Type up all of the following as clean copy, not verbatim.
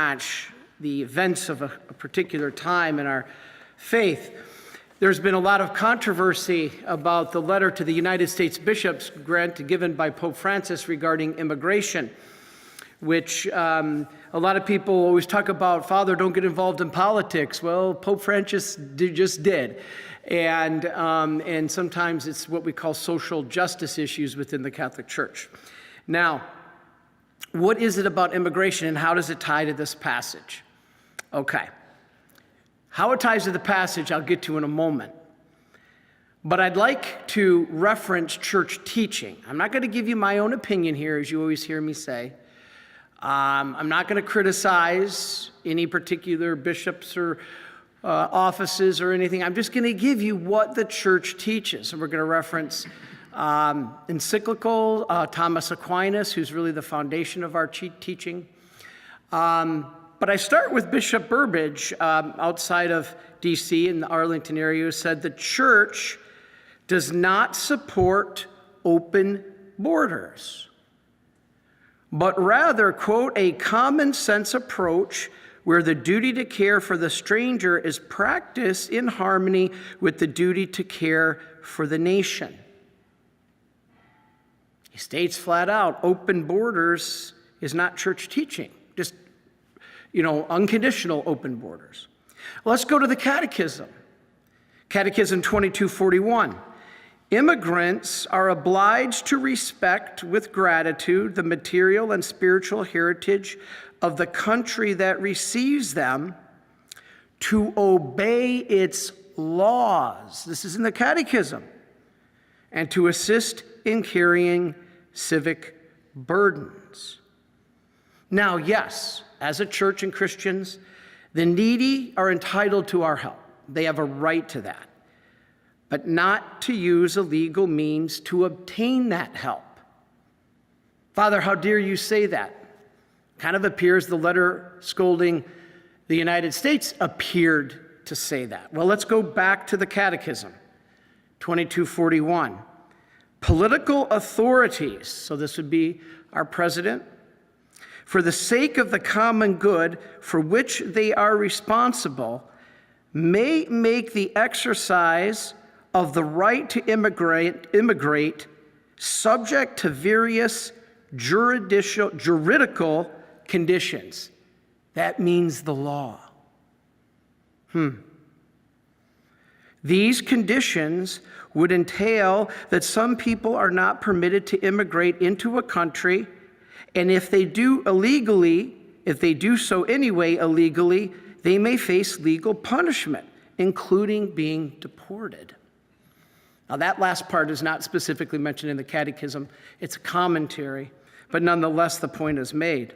match the events of a particular time in our faith. There's been a lot of controversy about the letter to the United States bishops given by Pope Francis regarding immigration, which a lot of people always talk about, Father, don't get involved in politics. Well, Pope Francis just did. And sometimes it's what we call social justice issues within the Catholic Church. Now, what is it about immigration and how does it tie to this passage? Okay. How it ties to the passage, I'll get to in a moment. But I'd like to reference church teaching. I'm not going to give you my own opinion here, as you always hear me say. I'm not going to criticize any particular bishops or offices or anything. I'm just going to give you what the church teaches. And we're going to reference encyclical, Thomas Aquinas, who's really the foundation of our teaching. But I start with Bishop Burbidge, outside of D.C. in the Arlington area, who said the church does not support open borders, but rather, quote, a common sense approach where the duty to care for the stranger is practiced in harmony with the duty to care for the nation. He states flat out, open borders is not church teaching, just, unconditional open borders. Let's go to the Catechism. Catechism 2241. Immigrants are obliged to respect with gratitude the material and spiritual heritage of the country that receives them, to obey its laws. This is in the Catechism. And to assist in carrying civic burdens. Now, yes, as a church and Christians, the needy are entitled to our help. They have a right to that, but not to use illegal means to obtain that help. Father, how dare you say that? Kind of appears the letter scolding the United States appeared to say that. Well, let's go back to the Catechism, 2241. Political authorities, so this would be our president, for the sake of the common good for which they are responsible, may make the exercise of the right to immigrate subject to various juridical conditions. That means the law. These conditions would entail that some people are not permitted to immigrate into a country, and if they do so anyway illegally, they may face legal punishment, including being deported. Now, that last part is not specifically mentioned in the Catechism. It's a commentary, but nonetheless, the point is made.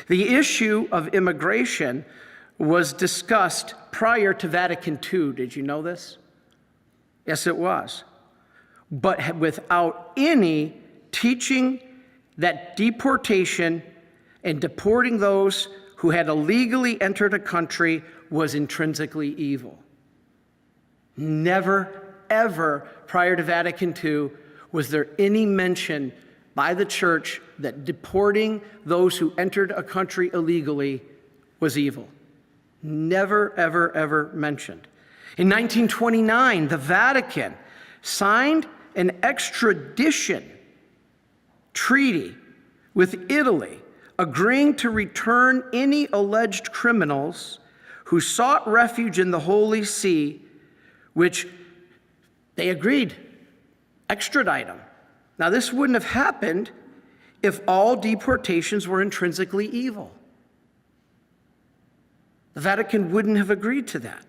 The issue of immigration was discussed prior to Vatican II. Did you know this? Yes, it was. But without any teaching that deportation and deporting those who had illegally entered a country was intrinsically evil. Never, ever prior to Vatican II was there any mention by the church that deporting those who entered a country illegally was evil. Never, ever, ever mentioned. In 1929, the Vatican signed an extradition treaty with Italy, agreeing to return any alleged criminals who sought refuge in the Holy See, which they agreed, extradite them. Now, this wouldn't have happened if all deportations were intrinsically evil. The Vatican wouldn't have agreed to that.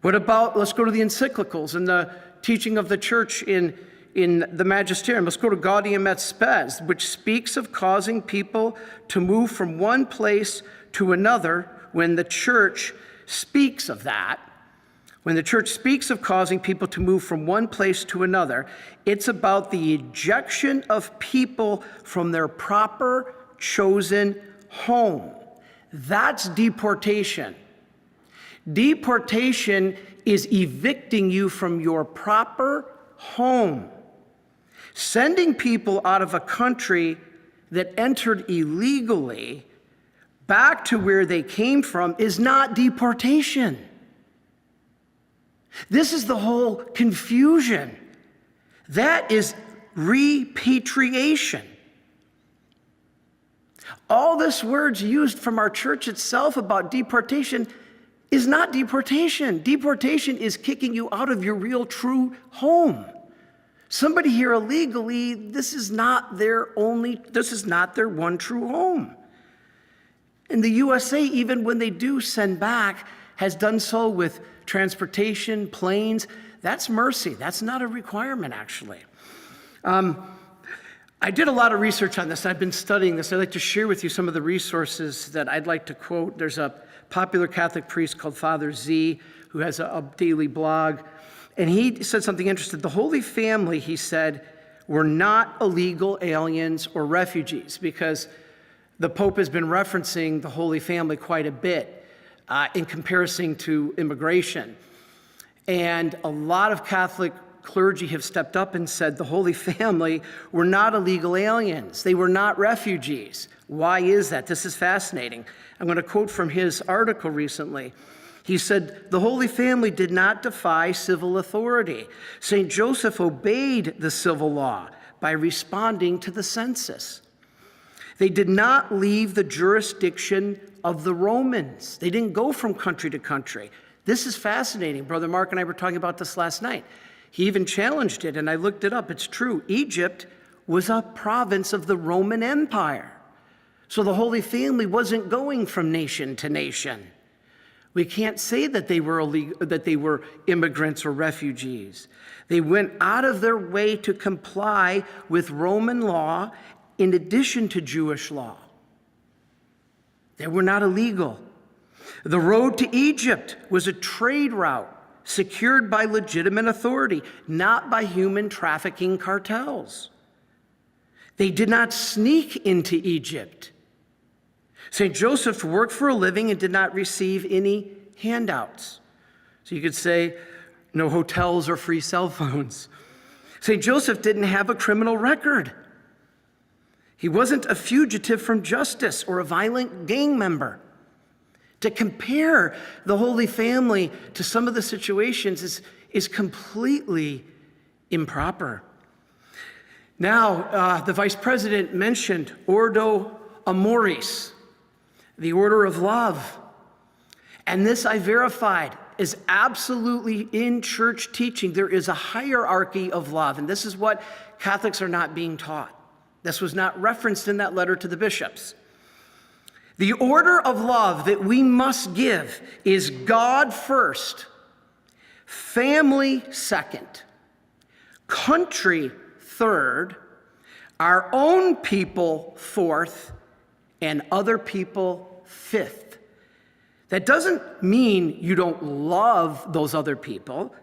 What about, let's go to the encyclicals and the teaching of the church in the magisterium. Let's go to Gaudium et Spes, which speaks of causing people to move from one place to another. When the church speaks of that, when the church speaks of causing people to move from one place to another, it's about the ejection of people from their proper chosen home. That's deportation. Deportation is evicting you from your proper home. Sending people out of a country that entered illegally back to where they came from is not deportation. This is the whole confusion. That is repatriation. All this words used from our church itself about deportation is not deportation. Deportation is kicking you out of your real true home. Somebody here illegally, this is not their one true home. And the USA, even when they do send back, has done so with transportation, planes. That's mercy. That's not a requirement, actually. I did a lot of research on this. I've been studying this. I'd like to share with you some of the resources that I'd like to quote. There's a popular Catholic priest called Father Z, who has a daily blog. And he said something interesting. The Holy Family, he said, were not illegal aliens or refugees, because the Pope has been referencing the Holy Family quite a bit in comparison to immigration. And a lot of Catholic clergy have stepped up and said the Holy Family were not illegal aliens. They were not refugees. Why is that? This is fascinating. I'm going to quote from his article recently. He said, the Holy Family did not defy civil authority. St. Joseph obeyed the civil law by responding to the census. They did not leave the jurisdiction of the Romans. They didn't go from country to country. This is fascinating. Brother Mark and I were talking about this last night. He even challenged it, and I looked it up. It's true. Egypt was a province of the Roman Empire. So the Holy Family wasn't going from nation to nation. We can't say that they were immigrants or refugees. They went out of their way to comply with Roman law in addition to Jewish law. They were not illegal. The road to Egypt was a trade route secured by legitimate authority, not by human trafficking cartels. They did not sneak into Egypt. St. Joseph worked for a living and did not receive any handouts. So you could say, no hotels or free cell phones. St. Joseph didn't have a criminal record. He wasn't a fugitive from justice or a violent gang member. To compare the Holy Family to some of the situations is completely improper. Now, the vice president mentioned Ordo Amoris, the order of love. And this I verified is absolutely in church teaching. There is a hierarchy of love, and this is what Catholics are not being taught. This was not referenced in that letter to the bishops. The order of love that we must give is God first, family second, country third, our own people fourth, and other people fifth. That doesn't mean you don't love those other people.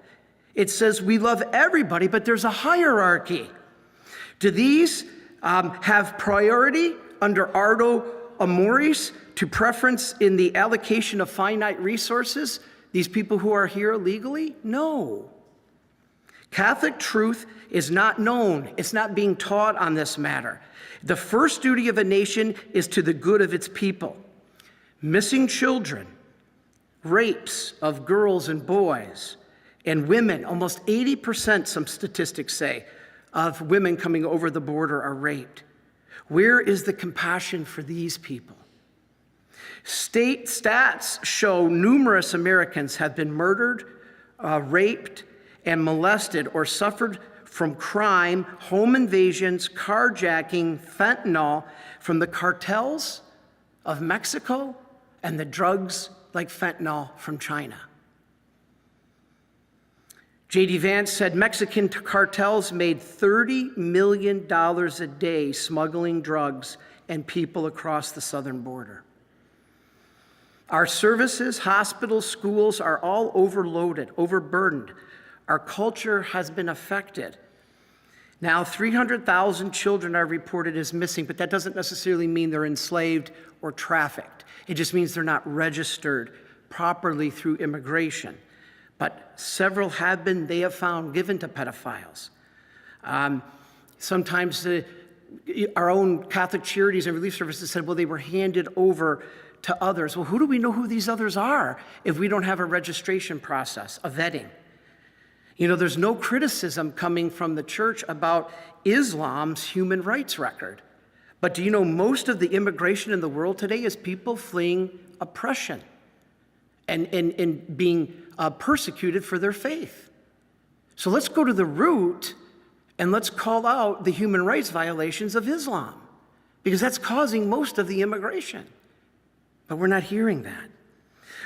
It says we love everybody, but there's a hierarchy. Do these have priority under Ordo Amoris to preference in the allocation of finite resources, these people who are here illegally? No. Catholic truth is not known. It's not being taught on this matter. The first duty of a nation is to the good of its people. Missing children, rapes of girls and boys, and women, almost 80%, some statistics say, of women coming over the border are raped. Where is the compassion for these people? State stats show numerous Americans have been murdered, raped, and molested or suffered from crime, home invasions, carjacking, fentanyl from the cartels of Mexico and the drugs like fentanyl from China. J.D. Vance said Mexican cartels made $30 million a day smuggling drugs and people across the southern border. Our services, hospitals, schools are all overloaded, overburdened. Our culture has been affected. Now, 300,000 children are reported as missing, but that doesn't necessarily mean they're enslaved or trafficked. It just means they're not registered properly through immigration. But several have been, they have found, given to pedophiles. Sometimes our own Catholic Charities and Relief Services said, well, they were handed over to others. Well, who do we know who these others are if we don't have a registration process, a vetting? There's no criticism coming from the church about Islam's human rights record. But do you know most of the immigration in the world today is people fleeing oppression and being persecuted for their faith? So let's go to the root and let's call out the human rights violations of Islam, because that's causing most of the immigration. But we're not hearing that.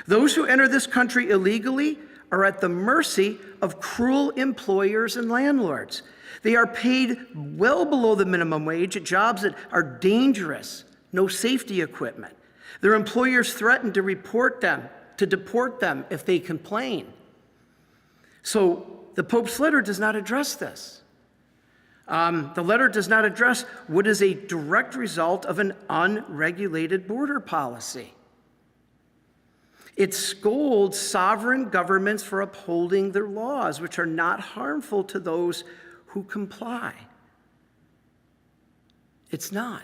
Those who enter this country illegally are at the mercy of cruel employers and landlords. They are paid well below the minimum wage at jobs that are dangerous, no safety equipment. Their employers threaten to deport them if they complain. So the Pope's letter does not address this. The letter does not address what is a direct result of an unregulated border policy. It scolds sovereign governments for upholding their laws, which are not harmful to those who comply. It's not.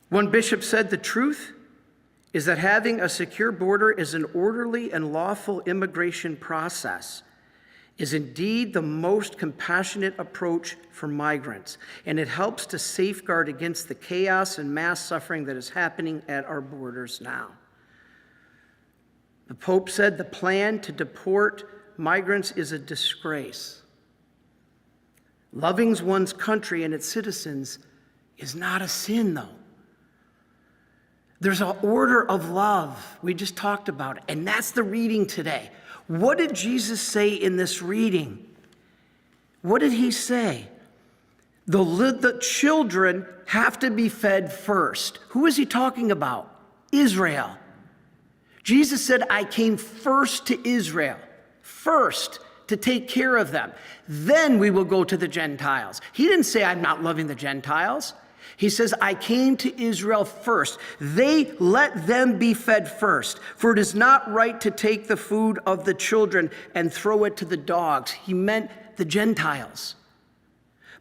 One bishop said, "The truth is that having a secure border is an orderly and lawful immigration process is indeed the most compassionate approach for migrants, and it helps to safeguard against the chaos and mass suffering that is happening at our borders now." The Pope said the plan to deport migrants is a disgrace. Loving one's country and its citizens is not a sin, though. There's an order of love. We just talked about it, and that's the reading today. What did Jesus say in this reading? What did he say? The children have to be fed first. Who is he talking about? Israel. Jesus said, "I came first to Israel, first to take care of them. Then we will go to the Gentiles." He didn't say, "I'm not loving the Gentiles." He says, "I came to Israel first. Let them be fed first. For it is not right to take the food of the children and throw it to the dogs." He meant the Gentiles.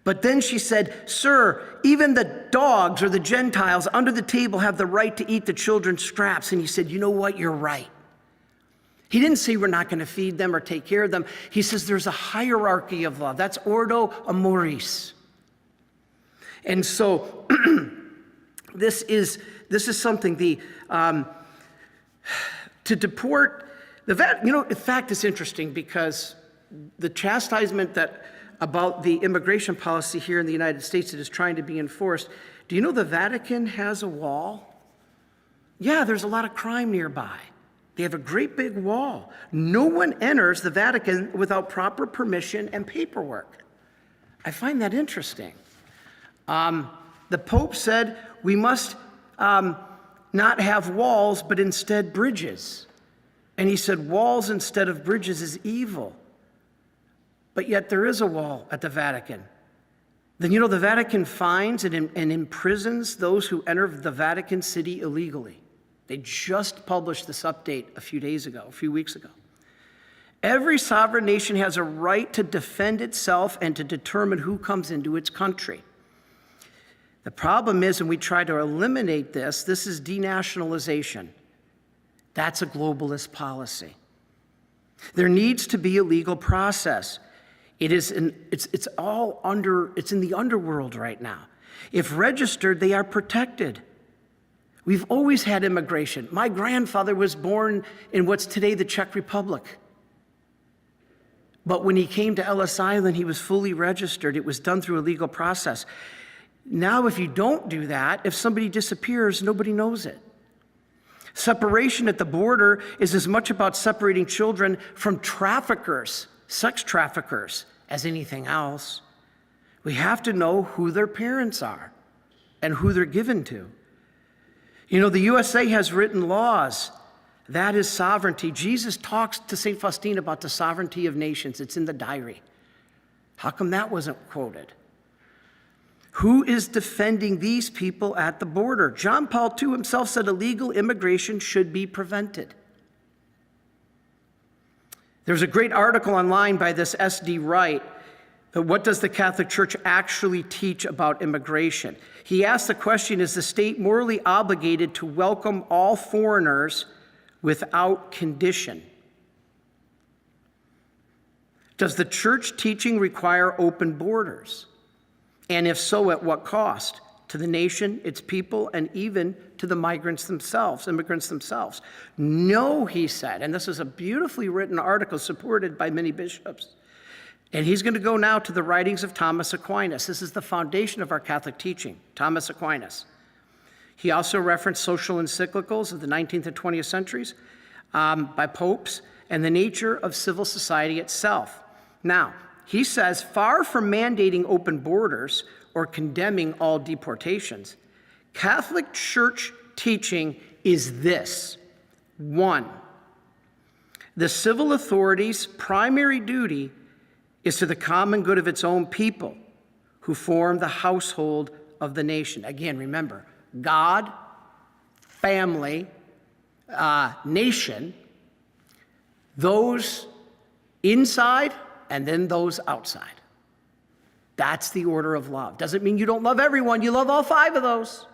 But then she said, "Sir, even the dogs or the Gentiles under the table have the right to eat the children's scraps." And he said, "You know what? You're right." He didn't say we're not going to feed them or take care of them. He says there's a hierarchy of love. That's ordo amoris. And so this is something to deport in fact, it's interesting because the chastisement about the immigration policy here in the United States that is trying to be enforced. Do you know the Vatican has a wall? Yeah, there's a lot of crime nearby. They have a great big wall. No one enters the Vatican without proper permission and paperwork. I find that interesting. The Pope said we must not have walls, but instead bridges. And he said walls instead of bridges is evil. But yet there is a wall at the Vatican. Then the Vatican fines and imprisons those who enter the Vatican City illegally. They just published this update a few weeks ago. Every sovereign nation has a right to defend itself and to determine who comes into its country. The problem is, when we try to eliminate this is denationalization. That's a globalist policy. There needs to be a legal process. It's in the underworld right now. If registered, they are protected. We've always had immigration. My grandfather was born in what's today the Czech Republic. But when he came to Ellis Island, he was fully registered. It was done through a legal process. Now, if you don't do that, if somebody disappears, nobody knows it. Separation at the border is as much about separating children from traffickers, sex traffickers, as anything else. We have to know who their parents are and who they're given to. The USA has written laws. That is sovereignty. Jesus talks to St. Faustina about the sovereignty of nations. It's in the diary. How come that wasn't quoted? Who is defending these people at the border? John Paul II himself said illegal immigration should be prevented. There's a great article online by this S.D. Wright What does the Catholic Church actually teach about immigration? He asked the question, is the state morally obligated to welcome all foreigners without condition? Does the church teaching require open borders? And if so, at what cost? To the nation, its people, and even to the immigrants themselves. No, he said, and this is a beautifully written article supported by many bishops. And he's going to go now to the writings of Thomas Aquinas. This is the foundation of our Catholic teaching, Thomas Aquinas. He also referenced social encyclicals of the 19th and 20th centuries by popes and the nature of civil society itself. Now, he says, far from mandating open borders or condemning all deportations, Catholic Church teaching is this. 1, the civil authorities' primary duty is to the common good of its own people who form the household of the nation. Again, remember, God, family, nation, those inside and then those outside. That's the order of love. Doesn't mean you don't love everyone. You love all 5 of those.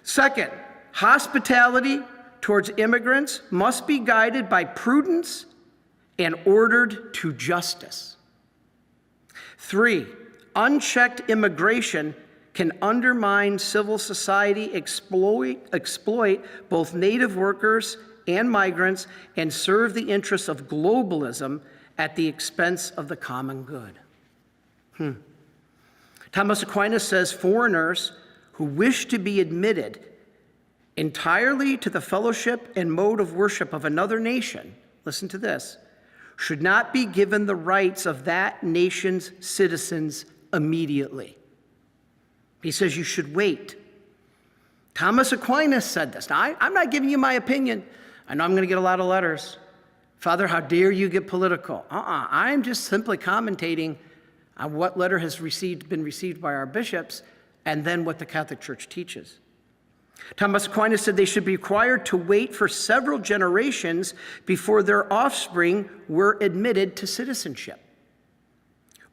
Second, hospitality towards immigrants must be guided by prudence and ordered to justice. 3, unchecked immigration can undermine civil society, exploit both native workers and migrants, and serve the interests of globalism at the expense of the common good. Thomas Aquinas says foreigners who wish to be admitted entirely to the fellowship and mode of worship of another nation, listen to this, should not be given the rights of that nation's citizens immediately. He says you should wait. Thomas Aquinas said this. Now, I'm not giving you my opinion. I know I'm going to get a lot of letters. Father, how dare you get political? I'm just simply commentating on what letter has been received by our bishops and then what the Catholic Church teaches. Thomas Aquinas said they should be required to wait for several generations before their offspring were admitted to citizenship.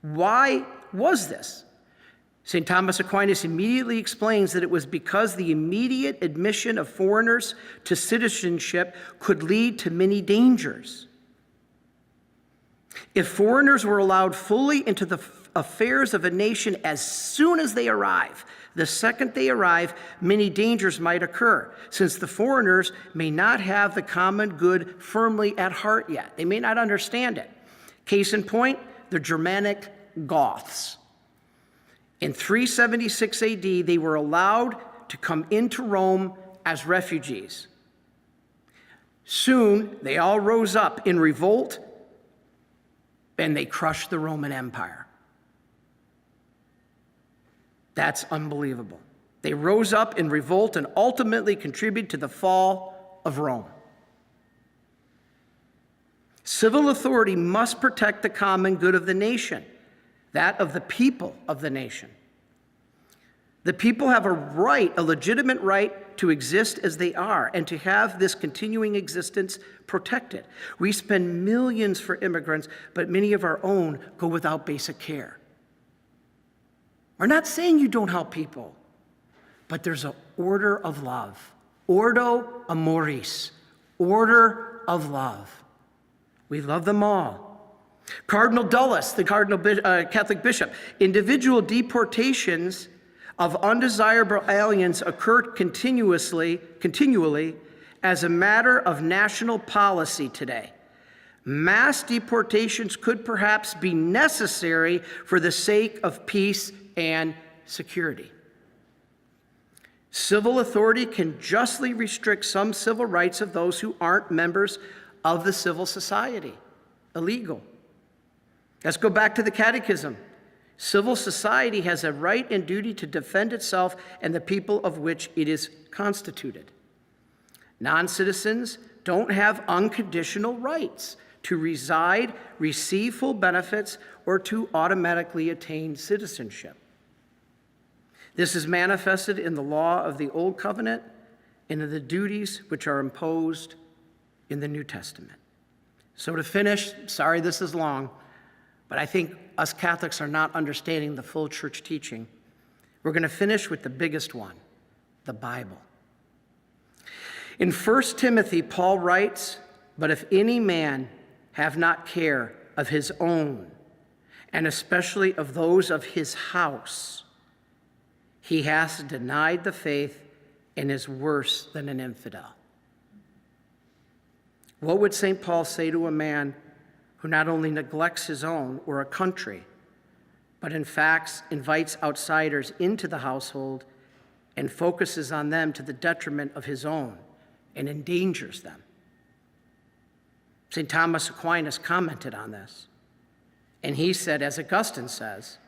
Why was this? St. Thomas Aquinas immediately explains that it was because the immediate admission of foreigners to citizenship could lead to many dangers. If foreigners were allowed fully into the affairs of a nation as soon as they arrive, the second they arrive, many dangers might occur, since the foreigners may not have the common good firmly at heart yet. They may not understand it. Case in point, the Germanic Goths. In 376 AD, they were allowed to come into Rome as refugees. Soon, they all rose up in revolt, and they crushed the Roman Empire. That's unbelievable. They rose up in revolt and ultimately contributed to the fall of Rome. Civil authority must protect the common good of the nation, that of the people of the nation. The people have a legitimate right to exist as they are and to have this continuing existence protected. We spend millions for immigrants, but many of our own go without basic care. We're not saying you don't help people, but there's an order of love. Ordo amoris, order of love. We love them all. Cardinal Dulles, the Catholic bishop, individual deportations of undesirable aliens occur continually as a matter of national policy today. Mass deportations could perhaps be necessary for the sake of peace and security. Civil authority can justly restrict some civil rights of those who aren't members of the civil society. Illegal. Let's go back to the Catechism. Civil society has a right and duty to defend itself and the people of which it is constituted. Non-citizens don't have unconditional rights to reside, receive full benefits, or to automatically attain citizenship. This is manifested in the law of the Old Covenant and in the duties which are imposed in the New Testament. So to finish, sorry this is long, But I think us Catholics are not understanding the full church teaching. We're going to finish with the biggest one, the Bible. In 1 Timothy, Paul writes, "But if any man have not care of his own, and especially of those of his house, he has denied the faith and is worse than an infidel." What would St. Paul say to a man who not only neglects his own or a country, but in fact invites outsiders into the household and focuses on them to the detriment of his own and endangers them? St. Thomas Aquinas commented on this, and he said, as Augustine says,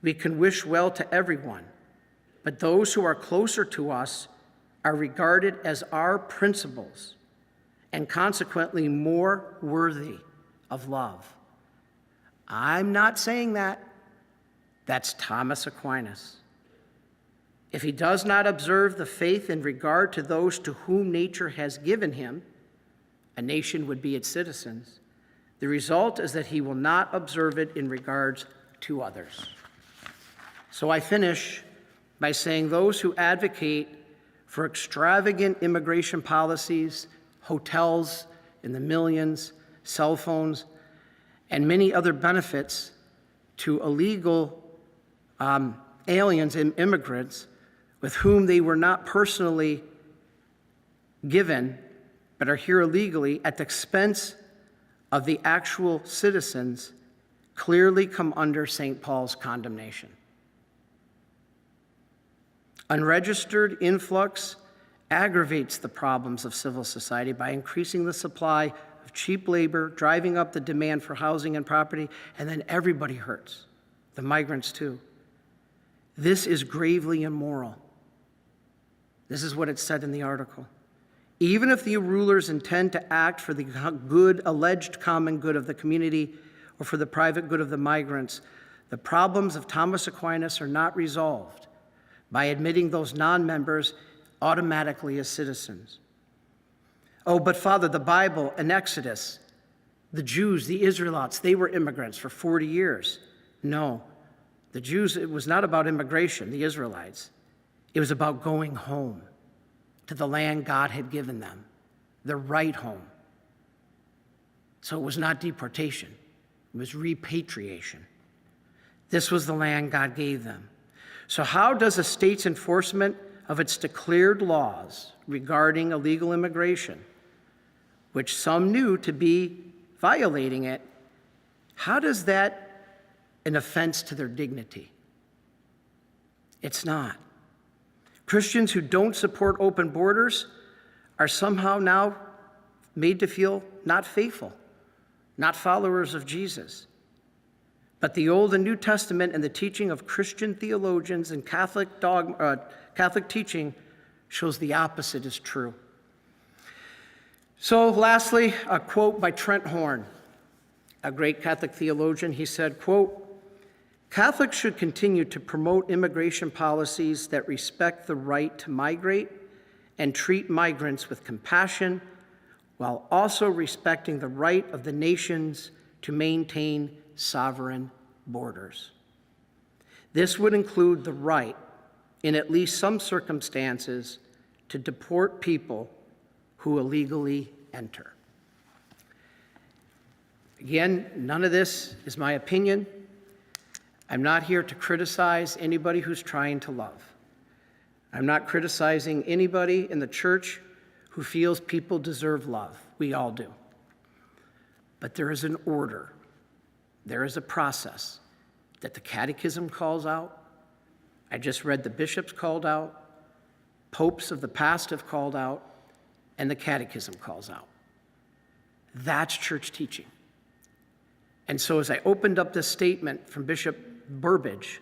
"We can wish well to everyone, but those who are closer to us are regarded as our principals and consequently more worthy of love." I'm not saying that. That's Thomas Aquinas. If he does not observe the faith in regard to those to whom nature has given him, a nation would be its citizens, the result is that he will not observe it in regards to others. So I finish by saying those who advocate for extravagant immigration policies, hotels in the millions, cell phones, and many other benefits to illegal aliens and immigrants with whom they were not personally given but are here illegally at the expense of the actual citizens clearly come under St. Paul's condemnation. Unregistered influx aggravates the problems of civil society by increasing the supply of cheap labor, driving up the demand for housing and property, and then everybody hurts, the migrants too. This is gravely immoral. This is what it said in the article. Even if the rulers intend to act for the good, alleged common good of the community or for the private good of the migrants, the problems of Thomas Aquinas are not resolved by admitting those non-members automatically as citizens. Oh, but Father, the Bible and Exodus, the Jews, the Israelites, they were immigrants for 40 years. No, the Jews, it was not about immigration, the Israelites. It was about going home to the land God had given them, the right home. So it was not deportation, it was repatriation. This was the land God gave them. So how does a state's enforcement of its declared laws regarding illegal immigration, which some knew to be violating it, how does that an offense to their dignity? It's not. Christians who don't support open borders are somehow now made to feel not faithful, not followers of Jesus. But the Old and New Testament and the teaching of Christian theologians and Catholic teaching shows the opposite is true. So lastly, a quote by Trent Horn, a great Catholic theologian. He said, quote, "Catholics should continue to promote immigration policies that respect the right to migrate and treat migrants with compassion while also respecting the right of the nations to maintain sovereign borders. This would include the right, in at least some circumstances, to deport people who illegally enter." Again, none of this is my opinion. I'm not here to criticize anybody who's trying to love. I'm not criticizing anybody in the church who feels people deserve love. We all do. But there is an order. There is a process that the Catechism calls out. I just read the bishops called out, popes of the past have called out, and the Catechism calls out. That's church teaching. And so as I opened up this statement from Bishop Burbidge,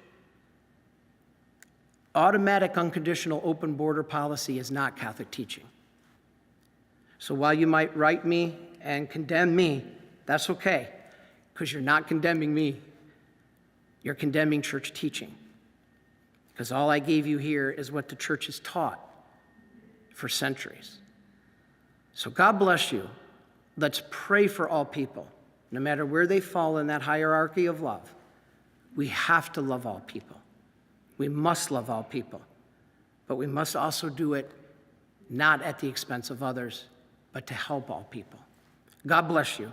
automatic unconditional open border policy is not Catholic teaching. So while you might write me and condemn me, that's okay, because you're not condemning me. You're condemning church teaching. Because all I gave you here is what the church has taught for centuries. So God bless you. Let's pray for all people. no matter where they fall in that hierarchy of love, we have to love all people. We must love all people, but we must also do it not at the expense of others, but to help all people. God bless you,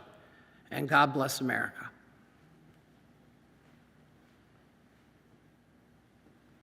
and God bless America.